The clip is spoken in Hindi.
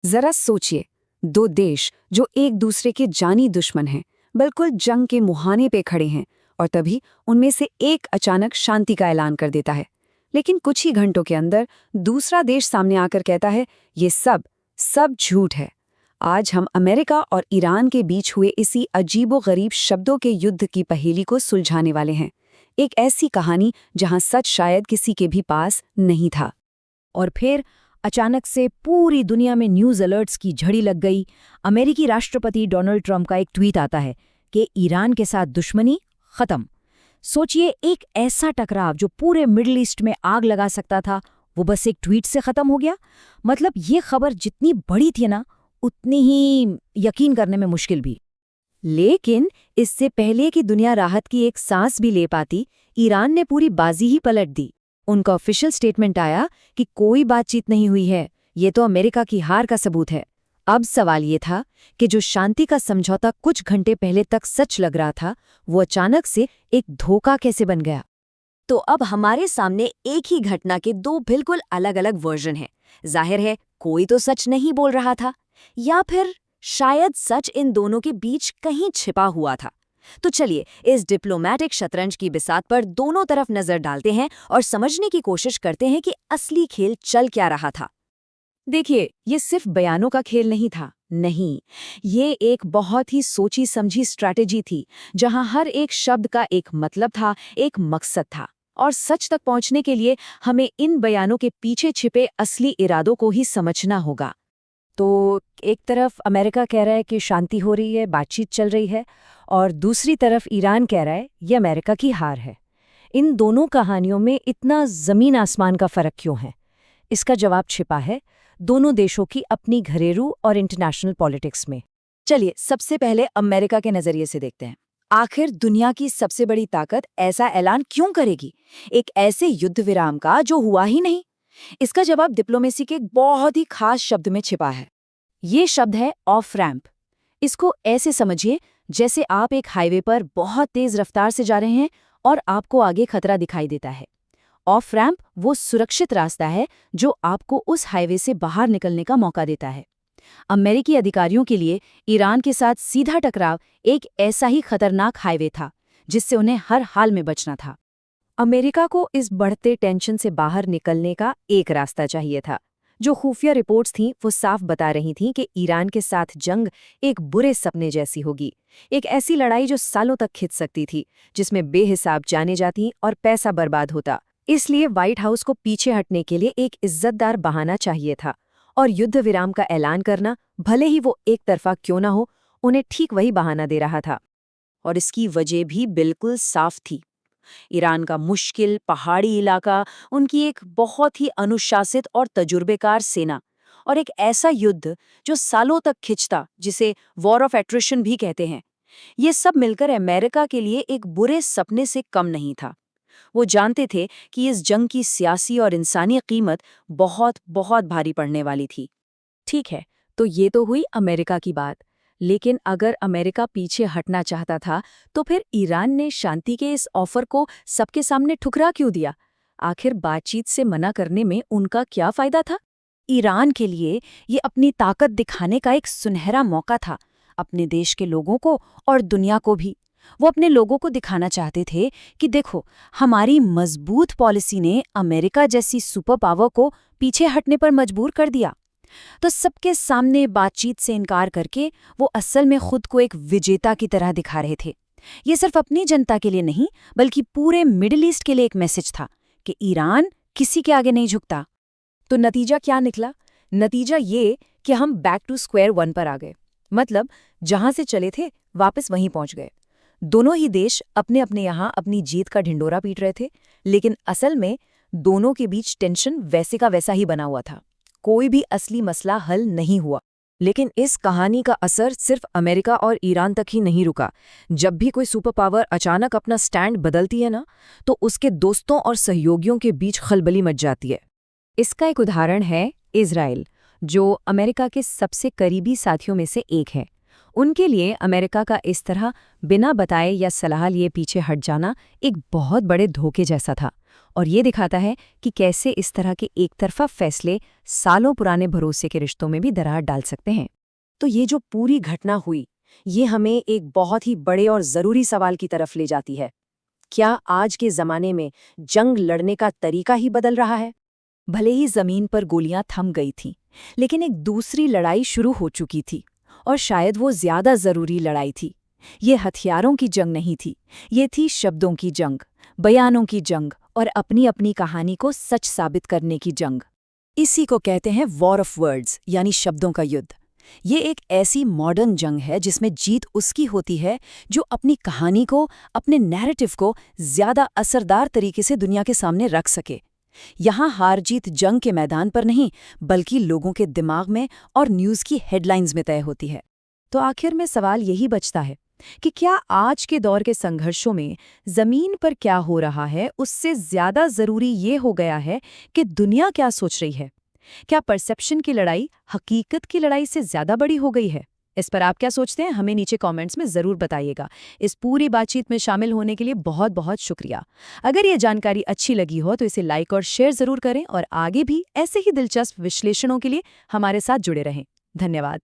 जरा सोचिए, दो देश जो एक दूसरे के जानी दुश्मन हैं, बिल्कुल जंग के मुहाने पे खड़े हैं, और तभी उनमें से एक अचानक शांति का ऐलान कर देता है। लेकिन कुछ ही घंटों के अंदर दूसरा देश सामने आकर कहता है, ये सब सब झूठ है। आज हम अमेरिका और ईरान के बीच हुए इसी अजीबो-गरीब शब्दों के युद्ध की पहेली को सुलझाने वाले हैं। एक ऐसी कहानी जहां सच शायद किसी के भी पास नहीं था। और फिर अचानक से पूरी दुनिया में न्यूज़ अलर्ट्स की झड़ी लग गई। अमेरिकी राष्ट्रपति डोनाल्ड ट्रंप का एक ट्वीट आता है कि ईरान के साथ दुश्मनी खत्म। सोचिए, एक ऐसा टकराव जो पूरे मिडिल ईस्ट में आग लगा सकता था, वो बस एक ट्वीट से खत्म हो गया। मतलब ये खबर जितनी बड़ी थी ना, उतनी ही यकीन करने में मुश्किल भी। लेकिन इससे पहले कि दुनिया राहत की एक सांस भी ले पाती, ईरान ने पूरी बाजी ही पलट दी। उनका ऑफिशियल स्टेटमेंट आया कि कोई बातचीत नहीं हुई है, ये तो अमेरिका की हार का सबूत है। अब सवाल ये था कि जो शांति का समझौता कुछ घंटे पहले तक सच लग रहा था, वो अचानक से एक धोखा कैसे बन गया। तो अब हमारे सामने एक ही घटना के दो बिल्कुल अलग-अलग वर्जन हैं। जाहिर है, कोई तो सच नहीं बोल रहा था, या फिर शायद सच इन दोनों के बीच कहीं छिपा हुआ था। तो चलिए इस डिप्लोमैटिक शतरंज की बिसात पर दोनों तरफ नजर डालते हैं और समझने की कोशिश करते हैं कि असली खेल चल क्या रहा था। देखिए, ये सिर्फ बयानों का खेल नहीं था। नहीं, ये एक बहुत ही सोची समझी स्ट्रैटेजी थी, जहां हर एक शब्द का एक मतलब था, एक मकसद था। और सच तक पहुंचने के लिए हमें इन बयानों के पीछे छिपे असली इरादों को ही समझना होगा। तो एक तरफ अमेरिका कह रहा है कि शांति हो रही है, बातचीत चल रही है, और दूसरी तरफ ईरान कह रहा है ये अमेरिका की हार है। इन दोनों कहानियों में इतना जमीन आसमान का फर्क क्यों है? इसका जवाब छिपा है दोनों देशों की अपनी घरेलू और इंटरनेशनल पॉलिटिक्स में। चलिए सबसे पहले अमेरिका के नजरिए से देखते हैं। आखिर दुनिया की सबसे बड़ी ताकत ऐसा ऐलान क्यों करेगी, एक ऐसे युद्ध विराम का जो हुआ ही नहीं? इसका जवाब डिप्लोमेसी के एक बहुत ही खास शब्द में छिपा है। ये शब्द है ऑफ रैंप। इसको ऐसे समझिए जैसे आप एक हाईवे पर बहुत तेज रफ्तार से जा रहे हैं और आपको आगे खतरा दिखाई देता है। ऑफ रैंप वो सुरक्षित रास्ता है जो आपको उस हाईवे से बाहर निकलने का मौका देता है। अमेरिकी अधिकारियों के लिए ईरान के साथ सीधा टकराव एक ऐसा ही खतरनाक हाईवे था जिससे उन्हें हर हाल में बचना था। अमेरिका को इस बढ़ते टेंशन से बाहर निकलने का एक रास्ता चाहिए था। जो खुफिया रिपोर्ट्स थीं वो साफ बता रही थीं कि ईरान के साथ जंग एक बुरे सपने जैसी होगी, एक ऐसी लड़ाई जो सालों तक खिंच सकती थी, जिसमें बेहिसाब जाने जाती और पैसा बर्बाद होता। इसलिए व्हाइट हाउस को पीछे हटने के लिए एक इज्जतदार बहाना चाहिए था, और युद्ध विराम का ऐलान करना, भले ही वो एक तरफा क्यों ना हो, उन्हें ठीक वही बहाना दे रहा था। और इसकी वजह भी बिल्कुल साफ थी। ईरान का मुश्किल पहाड़ी इलाका, उनकी एक बहुत ही अनुशासित और तजुर्बेकार सेना, और एक ऐसा युद्ध जो सालों तक खिंचता, जिसे वॉर ऑफ एट्रिशन भी कहते हैं। ये सब मिलकर अमेरिका के लिए एक बुरे सपने से कम नहीं था। वो जानते थे कि इस जंग की सियासी और इंसानी कीमत बहुत बहुत भारी पड़ने वाली थी। ठीक है, तो ये तो हुई अमेरिका की बात। लेकिन अगर अमेरिका पीछे हटना चाहता था, तो फिर ईरान ने शांति के इस ऑफर को सबके सामने ठुकरा क्यों दिया? आखिर बातचीत से मना करने में उनका क्या फायदा था? ईरान के लिए ये अपनी ताकत दिखाने का एक सुनहरा मौका था, अपने देश के लोगों को और दुनिया को भी। वो अपने लोगों को दिखाना चाहते थे कि देखो, हमारी मजबूत पॉलिसी ने अमेरिका जैसी सुपर पावर को पीछे हटने पर मजबूर कर दिया। तो सबके सामने बातचीत से इनकार करके वो असल में खुद को एक विजेता की तरह दिखा रहे थे। ये सिर्फ अपनी जनता के लिए नहीं, बल्कि पूरे मिडिल ईस्ट के लिए एक मैसेज था कि ईरान किसी के आगे नहीं झुकता। तो नतीजा क्या निकला? नतीजा ये कि हम बैक टू स्क्वायर वन पर आ गए। मतलब जहां से चले थे वापस वहीं पहुंच गए। दोनों ही देश अपने अपने यहाँ अपनी जीत का ढिंडोरा पीट रहे थे, लेकिन असल में दोनों के बीच टेंशन वैसे का वैसा ही बना हुआ था। कोई भी असली मसला हल नहीं हुआ। लेकिन इस कहानी का असर सिर्फ अमेरिका और ईरान तक ही नहीं रुका। जब भी कोई सुपर पावर अचानक अपना स्टैंड बदलती है ना, तो उसके दोस्तों और सहयोगियों के बीच खलबली मच जाती है। इसका एक उदाहरण है इजराइल, जो अमेरिका के सबसे करीबी साथियों में से एक है। उनके लिए अमेरिका का इस तरह बिना बताए या सलाह लिए पीछे हट जाना एक बहुत बड़े धोखे जैसा था। और ये दिखाता है कि कैसे इस तरह के एक तरफा फैसले सालों पुराने भरोसे के रिश्तों में भी दरार डाल सकते हैं। तो ये जो पूरी घटना हुई, ये हमें एक बहुत ही बड़े और ज़रूरी सवाल की तरफ ले जाती है। क्या आज के ज़माने में जंग लड़ने का तरीका ही बदल रहा है? भले ही जमीन पर गोलियां थम गई थीं, लेकिन एक दूसरी लड़ाई शुरू हो चुकी थी, और शायद वो ज्यादा जरूरी लड़ाई थी। ये हथियारों की जंग नहीं थी, ये थी शब्दों की जंग, बयानों की जंग और अपनी अपनी कहानी को सच साबित करने की जंग। इसी को कहते हैं वॉर ऑफ वर्ड्स, यानी शब्दों का युद्ध। ये एक ऐसी मॉडर्न जंग है जिसमें जीत उसकी होती है जो अपनी कहानी को, अपने नैरेटिव को ज्यादा असरदार तरीके से दुनिया के सामने रख सके। यहाँ हार जीत जंग के मैदान पर नहीं, बल्कि लोगों के दिमाग में और न्यूज़ की हेडलाइंस में तय होती है। तो आखिर में सवाल यही बचता है कि क्या आज के दौर के संघर्षों में जमीन पर क्या हो रहा है उससे ज्यादा जरूरी ये हो गया है कि दुनिया क्या सोच रही है? क्या परसेप्शन की लड़ाई हकीकत की लड़ाई से ज्यादा बड़ी हो गई है? इस पर आप क्या सोचते हैं, हमें नीचे कमेंट्स में जरूर बताइएगा। इस पूरी बातचीत में शामिल होने के लिए बहुत बहुत शुक्रिया। अगर ये जानकारी अच्छी लगी हो तो इसे लाइक और शेयर जरूर करें, और आगे भी ऐसे ही दिलचस्प विश्लेषणों के लिए हमारे साथ जुड़े रहें। धन्यवाद।